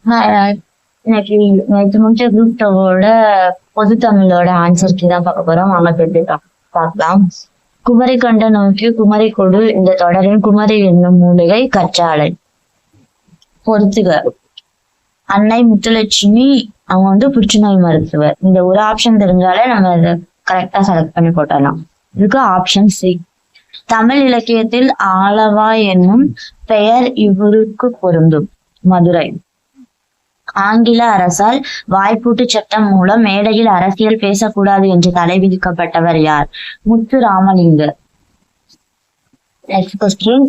இன்னைக்கு நேற்று முடிச்ச குரூப் டூவோட பொது தமிழோட ஆன்சருக்கு தான் பார்க்க போறோம். வாங்க போயிட்டு பார்க்கலாம். குமரி கண்ட நோக்கி குமரி கொடு இந்த தொடரின் குமரி என்னும் மூலிகை கற்றாழை. பொறுத்துக. அன்னை முத்துலட்சுமி அவங்க புற்றுநோய் மருத்துவர். இந்த ஒரு ஆப்ஷன் தெரிஞ்சாலே நம்ம அதை கரெக்டா செலக்ட் பண்ணி போட்டலாம். இதுக்கு ஆப்ஷன் சி. தமிழ் இலக்கியத்தில் ஆலவா என்னும் பெயர் இவருக்கு பொருந்தும். மதுரை. ஆங்கில அரசால் வாய்ப்பூட்டு சட்டம் மூலம் மேடையில் அரசியல் பேசக்கூடாது என்று தடை விதிக்கப்பட்டவர் யார்? முத்து ராமலிங்கர். Next question.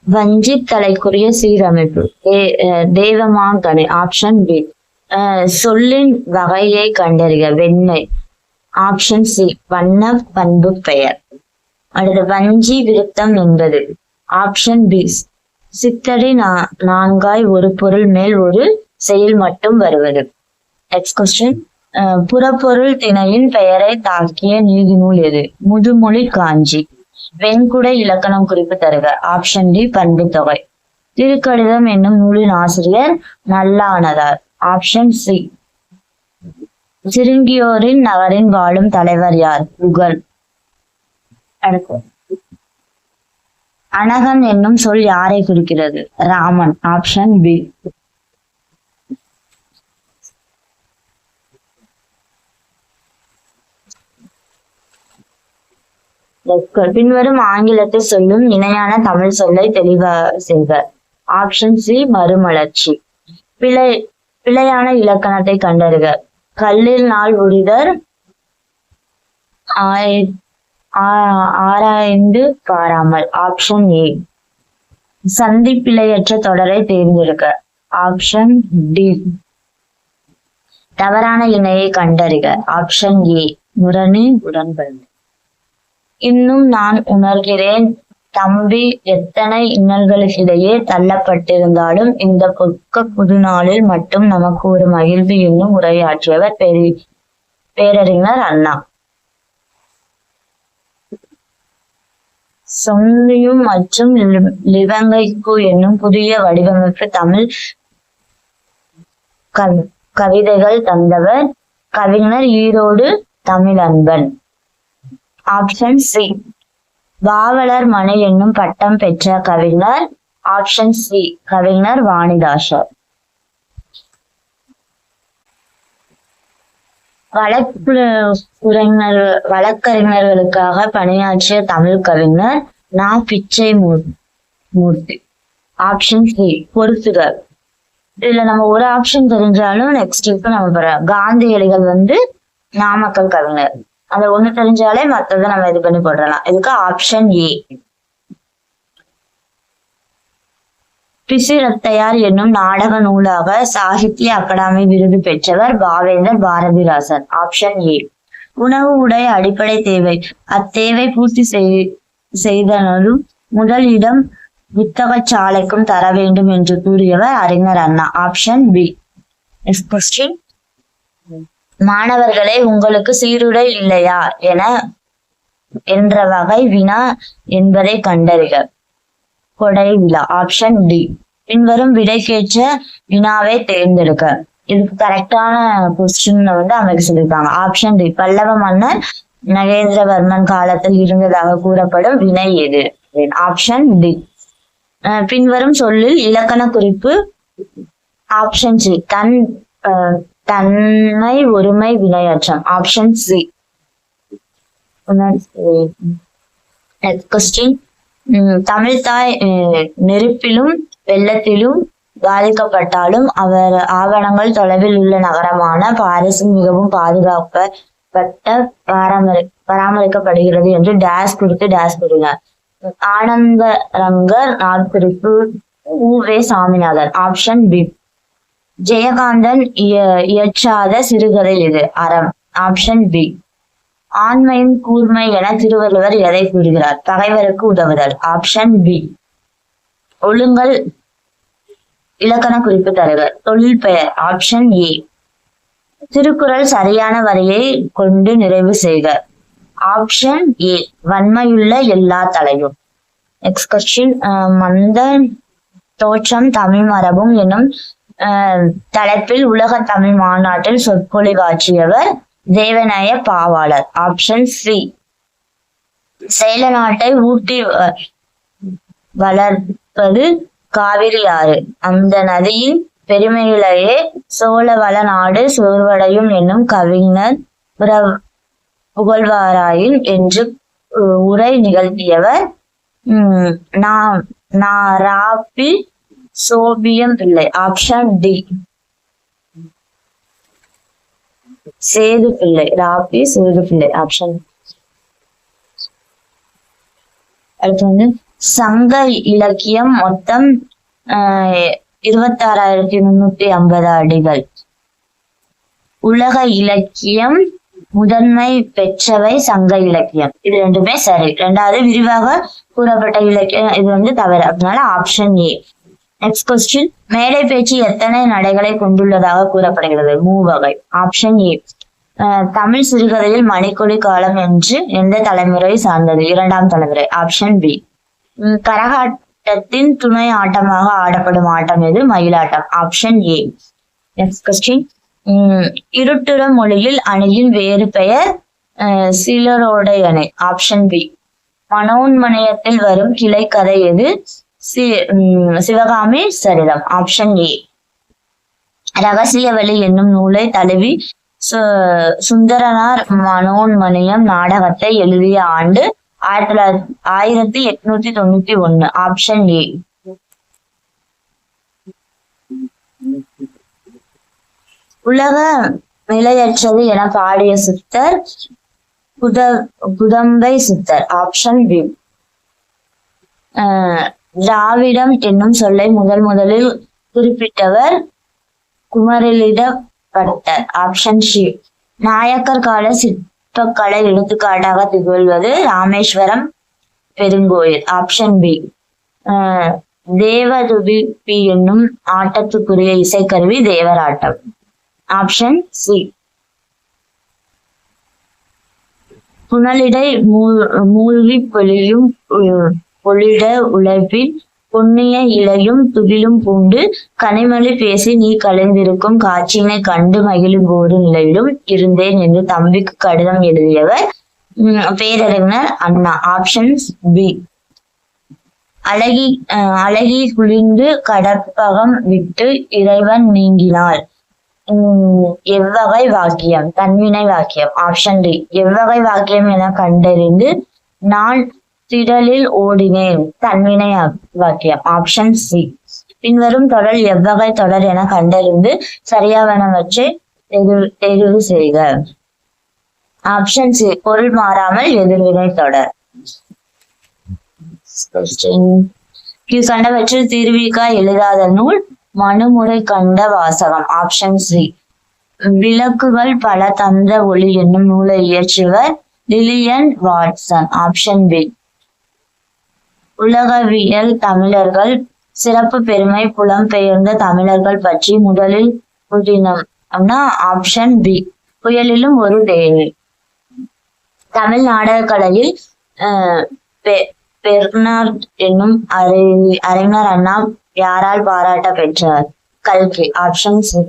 வஞ்சி தலைக்குரிய சீரமைப்பு. தேவமாங்கனி. Option B. சொல்லின் வகையை கண்டறிக. வெண்மை. Option C. வண்ண பண்பு பெயர். அடுத்து வஞ்சி விருத்தம் என்பது. Option B. சித்தடி நான்காய் ஒரு பொருள் மேல் ஒரு செயல் மட்டும் வருவது. Next question. புறப்பொருள் திணையின் பெயரை தாக்கிய நீதிநூல் எது? முதுமொழி காஞ்சி. வெண்குடை இலக்கணம் குறிப்பு தருக. Option D. பண்பு தொகை. திருக்கடிதம் என்னும் நூலின் ஆசிரியர் நல்லானதார். Option C. சிறுங்கியோரின் நகரின் வாழும் தலைவர் யார்? புகழ். அடுத்து. அனகன் என்னும் சொல் யாரை குறிக்கிறது? ராமன். Option B. பின்வரும் ஆங்கிலத்தை சொல்லும் இணையான தமிழ் சொல்லை தெளிவாக செய்க. Option C. மறுமலர்ச்சி. பிழையான இலக்கணத்தை கண்டறிக. கல்லில் நாள் உரிதர் ஆராய்ந்து பாராமல். Option A. சந்தி பிழையற்ற தொடரை தேர்ந்தெடுக்க. Option D. தவறான இணையை கண்டறிக. Option A. முரணி உடன்படு. இன்னும் நான் உணர்கிறேன் தம்பி எத்தனை இன்னல்களுக்கிடையே தள்ளப்பட்டிருந்தாலும் இந்த பொக்க புதுநாளில் மட்டும் நமக்கு ஒரு மகிழ்வு என்னும் உரையாற்றியவர் பேரறிஞர் அண்ணா. சொன்னியும் மற்றும் லிவங்கைக்கு என்னும் புதிய வடிவமைப்பு தமிழ் கவிதைகள் தந்தவர் கவிஞர் ஈரோடு தமிழன்பன். Option C. பாவலர் மணி என்னும் பட்டம் பெற்ற கவிஞர். Option C. கவிஞர் வாணிதாசர். வழக்கறிஞர்களுக்காக பணியாற்றிய தமிழ் கவிஞர் நா. பிச்சை மூர்த்தி. Option C. பொறுத்துக. இதுல நம்ம ஒரு ஆப்ஷன் தெரிஞ்சாலும் நெக்ஸ்ட் நம்ம காந்தியடிகள் நாமக்கல் கவிஞர். அந்த ஒண்ணு தெரிஞ்சாலே மற்றதை நம்ம இது பண்ணி போடலாம். இதுக்கு ஆப்ஷன் ஏ. பிசிரத்தையார் என்னும் நாடக நூலாக சாகித்ய அகாடமி விருது பெற்றவர் பாவேந்தர் பாரதிதாசன். Option A. உணவு உடை அடிப்படை தேவை. அத்தேவை பூர்த்தி செய்தனரும் முதல் இடம் புத்தக சாலைக்கும் தர வேண்டும் என்று கூறியவர் Arignar Anna. Option B. Next question. மாணவர்களே உங்களுக்கு சீருடை இல்லையா என்ற வகை வினா என்பதை கண்டறிக. கொடை விழா. Option D. பின்வரும் விடைக்கேற்ற வினாவை தேர்ந்தெடுக்க. இதுக்கு கரெக்டான கொஸ்டின் அமைக்க சொல்லியிருக்காங்க. Option D. பல்லவ மன்னர் நகேந்திரவர்மன் காலத்தில் இருந்ததாக கூறப்படும் வினை எது? Option D. பின்வரும் சொல்லில் இலக்கண குறிப்பு. Option C. தன்மை ஒருமை வினையற்றம். Option C. கொஸ்டின். தமிழ்தாய் நெருப்பிலும் வெள்ளத்திலும் பாதிக்கப்பட்டாலும் அவர் ஆவணங்கள் தொலைவில் உள்ள நகரமான பாரிஸில் மிகவும் பாதுகாக்கப்பட்ட பராமரிக்கப்படுகிறது என்று டேஸ் குறித்து டேஸ் கூறினார். ஆனந்தரங்கர் நாட்குறிப்பு உ.வே. சாமிநாதன். Option B. ஜெயகாந்தன் இயற்றாத சிறுகதை இது? அறம். Option B. ஆண்மையின் கூர்மை என திருவள்ளுவர் எதை கூறுகிறார்? பகைவருக்கு உதவுதல். Option B. ஒழுங்கல் இலக்கண குறிப்பு தருக. தொழில் பெயர். Option A. திருக்குறள் சரியான வரியை கொண்டு நிறைவு செய்க. Option A. வன்மையுள்ள எல்லா தலையும். Next question. தோற்றம் தமிழ் மரபும் என்னும் தலைப்பில் உலக தமிழ் மாநாட்டில் சொற்பொழிவாற்றியவர் தேவநாய பாவாளர். Option C. சேல நாட்டை ஊட்டி வளர்ப்பது காவிரி ஆறு. அந்த நதியின் பெருமையிலேயே சோழ வள நாடு சோர்வடையும் என்னும் கவிஞர் புகழ்வாராயின் என்று உரை நிகழ்த்தியவர் ராபி சோபியம் பிள்ளை. Option D. சேது பிள்ளை. ராபி சேது பிள்ளை. ஆப்ஷன். அடுத்து சங்க இலக்கியம் மொத்தம் 26,350 அடிகள். உலக இலக்கியம் முதன்மை பெற்றவை சங்க இலக்கியம். இது ரெண்டுமே சரி. ரெண்டாவது விரிவாக கூறப்பட்ட இலக்கியம் இது தவறு. அதனால ஆப்ஷன் ஏ. Next question. மேடை பேச்சு எத்தனை நடைகளை கொண்டுள்ளதாக கூறப்படுகிறது? 3 வகை. Option A. தமிழ் சிறுகதையில் மணிக்கொடி காலம் என்று எந்த தலைமுறை சார்ந்தது? 2ஆம் தலைமுறை. Option B. கரகாட்டத்தின் துணை ஆட்டமாக ஆடப்படும் ஆட்டம் எது? மயிலாட்டம். Option A. Next question. இருட்டுற மொழியில் அணியின் வேறு பெயர் சிலரோடை அணை. Option B. மனோன்மணியத்தில் வரும் கிளை கதை எது? சிவகாமி சரிதம். Option A. ரகசியவெளி என்னும் நூலை தழுவி சுந்தரனார் மனோன்மணியம் நாடகத்தை எழுதிய ஆண்டு 1891. Option A. உலக நிலையற்றது என பாடிய சித்தர் குதம்பை சித்தர். Option B. திராவிடம் என்னும் சொல்லை முதலில் குறிப்பிட்டவர் குமரிலிடப்பட்டர். Option C. நாயக்கர் கால சிற்பக்கலை எடுத்துக்காட்டாக திகழ்வது ராமேஸ்வரம் பெருங்கோயில். Option B. தேவதுதிப்பி என்னும் ஆட்டத்துக்குரிய இசைக்கருவி தேவராட்டம். Option C. புனலிடை மூழ்கி பொழிட உழைப்பில் பொன்னிய இலையும் துகிலும் பூண்டு கனிமொழி பேசி நீ கலைந்திருக்கும் காட்சியினை கண்டு மகிழும் போது நிலையிலும் இருந்தேன் என்று தம்பிக்கு கடிதம் எழுதியவர் பேரறிஞர் அண்ணா. Option B. அழகி குளிர்ந்து கடற்பகம் விட்டு இறைவன் நீங்கினாள். எவ்வகை வாக்கியம்? தன்வினை வாக்கியம். Option D. எவ்வகை வாக்கியம் என கண்டறிந்து நான் திடலில் ஓடினேன். தன்வினை வாக்கியம். Option C. பின்வரும் தொடர் எவ்வகை தொடர் என கண்டறிந்து சரியானவற்றை தெரிவு செய்க. Option C. பொருள் மாறாமல் எதிர்வினை தொடர். கண்டவற்றில் தீர்விக்க எழுதாத நூல் மனுமுறை கண்ட வாசகம். Option C. விளக்குகள் பல தந்த ஒளி என்னும் நூலை இயற்றியவர் லிலியன் வாட்சன். Option B. உலகவியல் தமிழர்கள் சிறப்பு பெருமை புலம்பெயர்ந்த தமிழர்கள் பற்றி முதலில் புதினம். Option B. புயலிலும் ஒரு தேவி. தமிழ் நாடக கலையில் பெர்னார்ட் என்னும் அறிஞர் அண்ணா யாரால் பாராட்ட பெற்றார்? கல்கி. Option C.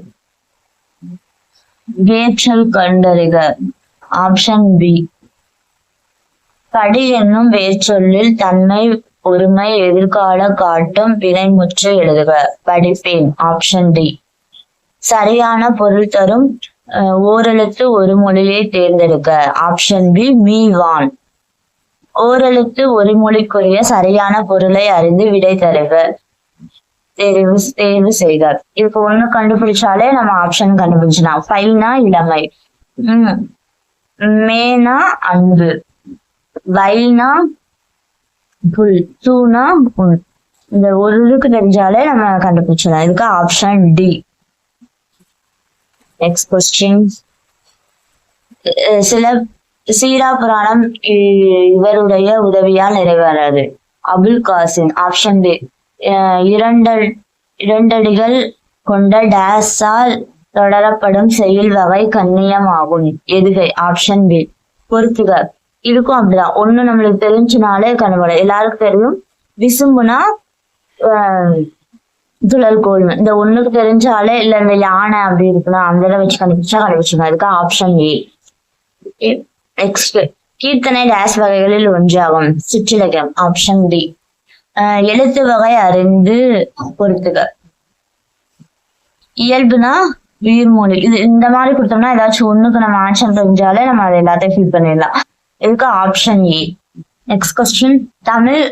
வேற்றல் கண்டறிக. Option B. படி என்னும் வேர்ச்சொல்லில் தன்மை ஒருமை எதிர்கால காட்டும் வினைமுற்று எழுதுக. படிப்பேன். Option D. சரியான பொருள் தரும் ஓரெழுத்து ஒரு மொழியை தேர்ந்தெடுக்க. Option B. மீவான். ஓரெழுத்து ஒரு மொழிக்குரிய சரியான பொருளை அறிந்து விடை தருக. தேர்வு செய்க. இதுக்கு ஒண்ணு கண்டுபிடிச்சாலே நம்ம ஆப்ஷன் கண்டுபிடிச்சலாம். பைனா இளமை, மேனா அன்பு, வைனா புல், தூணா புல். இந்த ஒரு இதுக்கு தெரிஞ்சாலே நம்ம கண்டுபிடிச்சலாம். இதுக்கு ஆப்ஷன் டி. Next question. சீரா புராணம் இவருடைய உதவியால் நிறைவேறாது. அபுல் காசிம். Option B. இரண்டடிகள் கொண்ட டேஸால் தொடரப்படும் செயல் வகை கண்ணியம் ஆகும். எதுகை? Option B. பொறுத்துக. இதுக்கும் அப்படிதான். ஒண்ணு நம்மளுக்கு தெரிஞ்சுனாலே கண்டுபிடி. எல்லாருக்கும் தெரியும். விசும்புனா துழல் கோல்மன். இந்த ஒண்ணுக்கு தெரிஞ்சாலே இல்ல இந்த யானை அப்படி இருக்குன்னா அந்த இதை வச்சு கண்டுபிடிச்சிருக்கோம். அதுக்கு ஆப்ஷன் ஏ. நெக்ஸ்ட், கீர்த்தனை டேஸ் வகைகளில் ஒன்றாகும். சிற்றிலக்கியம். Option D. எழுத்து வகை அறிந்து பொறுத்துக. இயல்புனா உயிர்மொழி. இது இந்த மாதிரி கொடுத்தோம்னா ஏதாச்சும் ஒண்ணுக்கு நம்ம ஆன்சர் தெரிஞ்சாலே நம்ம அதை எல்லாத்தையும் ஃபில் பண்ணிடலாம். இதுக்கு option A. Next question, Tamil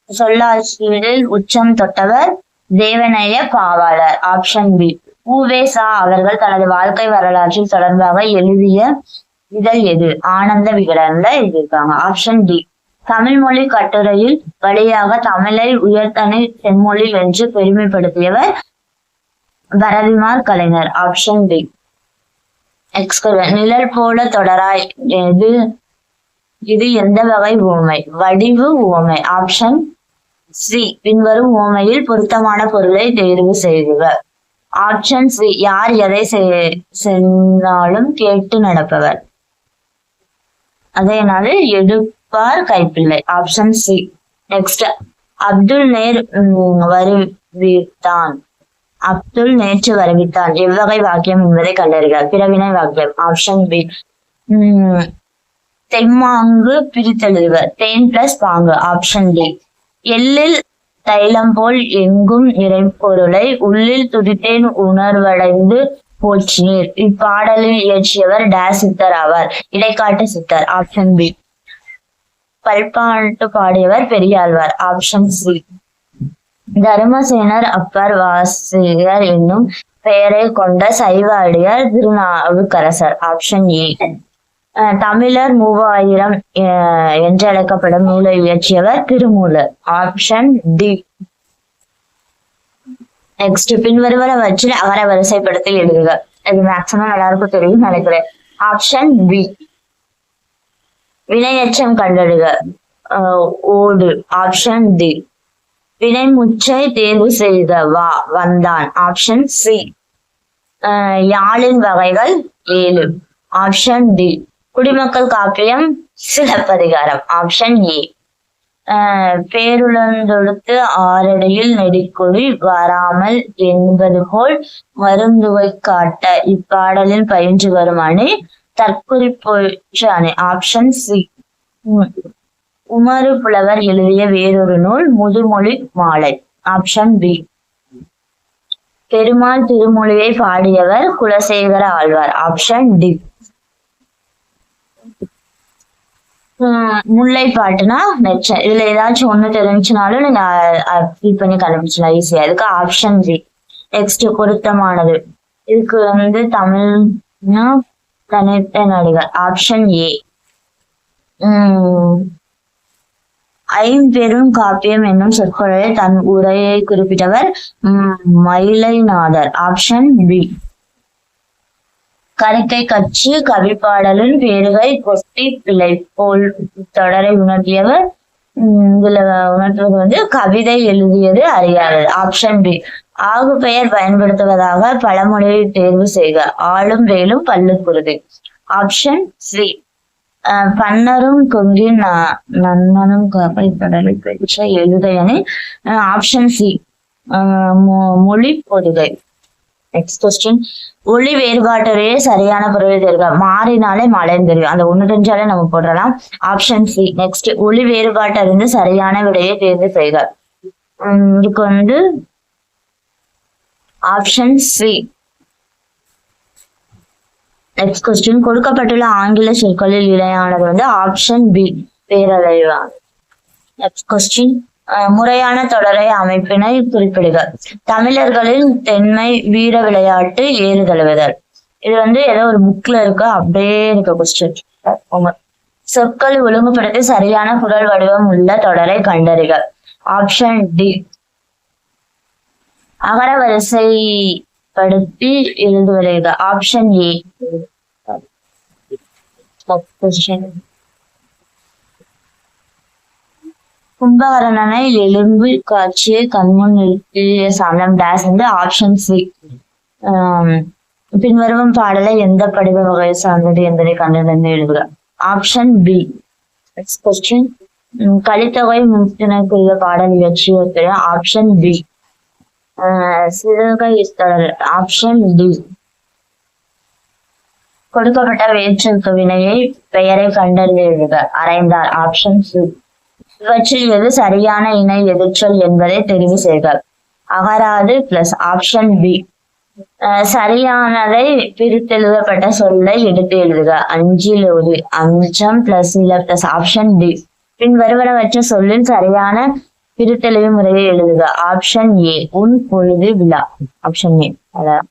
சொல்லாட்சியில் உச்சம் தொட்டவர் தேவனைய பாவாளர். Option B. உ.வே.சா அவர்கள் தனது வாழ்க்கை வரலாற்றில் தொடர்பாக எழுதிய இதழ் எது? ஆனந்த விகடன்ல எழுதியிருக்காங்க. Option D. தமிழ் மொழி கட்டுரையில் வழியாக தமிழை உயர்தனி செம்மொழி என்று பெருமைப்படுத்தியவர் பரதிமார் கலைஞர். Option D. நிழல் போல தொடராய் இது எந்த வகை உவமை? வடிவு உவமை. Option C. பின்வரும் உவமையில் பொருத்தமான பொருளை தேர்வு செய்க. Option C. யார் எதை சென்றாலும் கேட்டு நடப்பவர். அதேனால எடுப்பார் கைப்பிள்ளை. Option C. நெக்ஸ்ட், அப்துல் நேர் வருவித்தான். அப்துல் நேற்று வருவித்தான் எவ்வகை வாக்கியம் என்பதை கண்டறிக. பிறவினை வாக்கியம். Option B. தெம்மாங்கு பிரித்தெழுதுக. தேன் பிளஸ் பாங்கு. Option D. எள்ளில் தைலம் போல் எங்கும் இறைப்பொருளை உள்ளில் துதித்தேன் உணர்வடைந்து போற்றினீர். இப்பாடலில் இயற்றியவர் டேஸ் சித்தர் ஆவார். இடைக்காட்டு சித்தர். Option B. பல்பாட்டு பாடியவர் பெரியாழ்வார். Option C. தருமசேனர் அப்பர் வாசிகர் என்னும் பெயரை கொண்ட சைவ அடியார் திருநாவுக்கரசர். Option A. தமிழர் 3000 என்றழைக்கப்படும் நூலை இயற்றியவர் திருமூலர். Option D. நெக்ஸ்ட், பின்வருவனவற்றில் அகர வரிசைப்படுத்தி எழுதுக. இது மேக்சிமம் எல்லாருக்கும் தெரியும் நினைக்கிறேன். Option B. வினையச்சம் கண்டெடுக. ஓடு. Option D. வினைமுற்றை தேர்வு செய்க. வந்தான். Option C. யாழின் வகைகள் 7. Option D. குடிமக்கள் காப்பியம் சிலப்பதிகாரம். Option A. பேருளந்தொடுத்து ஆரடியில் நெடிக்கொடி வராமல் என்பது போல் மருந்துவை காட்ட இப்பாடலில் பயின்று வரும் அணி தற்குறிப்பொற்று அணி. Option C. உமறு புலவர் எழுதிய வேறொரு நூல் முதுமொழி மாலை. Option B. பெருமாள் திருமொழியை பாடியவர் குலசேகர ஆழ்வார். Option D. முல்லை பாட்டுனா நெச்ச. இதுல ஏதாச்சும் ஒண்ணு தெரிஞ்சுனாலும் நீங்க ஃபீல் பண்ணி கண்டுபிடிச்சலாம் ஈஸியா. இதுக்கு ஆப்ஷன் டி. நெக்ஸ்ட், பொருத்தமானது. இதுக்கு தமிழ்னா தனித்த நடிகர். Option A. ஐம்பெரும் காப்பியம் என்னும் சொற்கொடரை தன் உரையை குறிப்பிட்டவர் மயிலைநாதர். Option B. கணிக்கை கட்சி கவிப்பாடலின் பேருகை கொட்டி பிள்ளை போல் தொடரை உணர்த்தியவர். இதுல உணர்த்துவது கவிதை எழுதியது அறியாதது. Option B. ஆகு பெயர் பயன்படுத்துவதாக பழமொழியை தேர்வு செய்க. ஆளும் வேலும் பல்லுக்குருதி. Option C. பன்னரும் கொங்கின் நன்னனும் தொடரை பெற்ற எழுதையனி. Option C. மொழி பொதுகை. நெக்ஸ்ட் கொஸ்டின், ஒளி வேறுபாட்டுடைய சரியான பொருளை தெரியுங்க. மாறினாலே மழைன்னு தெரியும். அந்த ஒண்ணு தெரிஞ்சாலே நம்ம போடலாம். Option C. நெக்ஸ்ட், ஒளி வேறுபாட்டு அறிந்து சரியான விடையை தேர்வு செய்க. இதுக்கு ஆப்ஷன் சி. நெக்ஸ்ட் கொஸ்டின், கொடுக்கப்பட்டுள்ள ஆங்கில சொற்களில் இணையானது ஆப்ஷன் பி. பேரலைவான். நெக்ஸ்ட் கொஸ்டின், முறையான தொடரை அமைப்பினை குறிப்பிடுக. தமிழர்களின் தென்மை வீர விளையாட்டு ஏறுதழுவுதல். இது ஏதோ ஒரு புக்ல இருக்கு, அப்படியே இருக்க கொஸ்டின். சொற்களை ஒழுங்குபடுத்தி சரியான குரல் வடிவம் உள்ள தொடரை கண்டறிக. Option D. அகர வரிசைப்படுத்தி எழுதுவதற்கு. Option A. கும்பகரணனை எலும்பு காட்சியை கண்முன் நிறுத்திய சாமம் டேஸ் ஆப்ஷன் சி. பின்வரும் பாடலை எந்த படிவ வகையை சார்ந்தது என்பதை கண்டறிந்து எழுதுக. Option B. Next question, Kalithogai முத்தினக்குரிய பாடல் இயற்றிய. Option B. சிறுகை தொடர். Option D. கொடுக்கப்பட்ட வேற்றொழுக்க வினையை பெயரை கண்டறிந்து எழுதுக. அரைந்தார். Option C. இவற்றில் எது சரியான இணை எதிர்ச்சொல் என்பதை தெரிவு செய்க. அகராது பிளஸ் ஆப்ஷன் பி. சரியானதை பிரித்தெழுதப்பட்ட சொல்லை எடுத்து எழுதுக. அஞ்சில் ஒரு. அஞ்சம் பிளஸ் இல பிளஸ் ஆப்ஷன் டி. பின் வருவனவற்ற சொல்லின் சரியான பிரித்தெழுவு முறையை எழுதுக. Option A. உன் பொழுது விழா. Option A. அதான்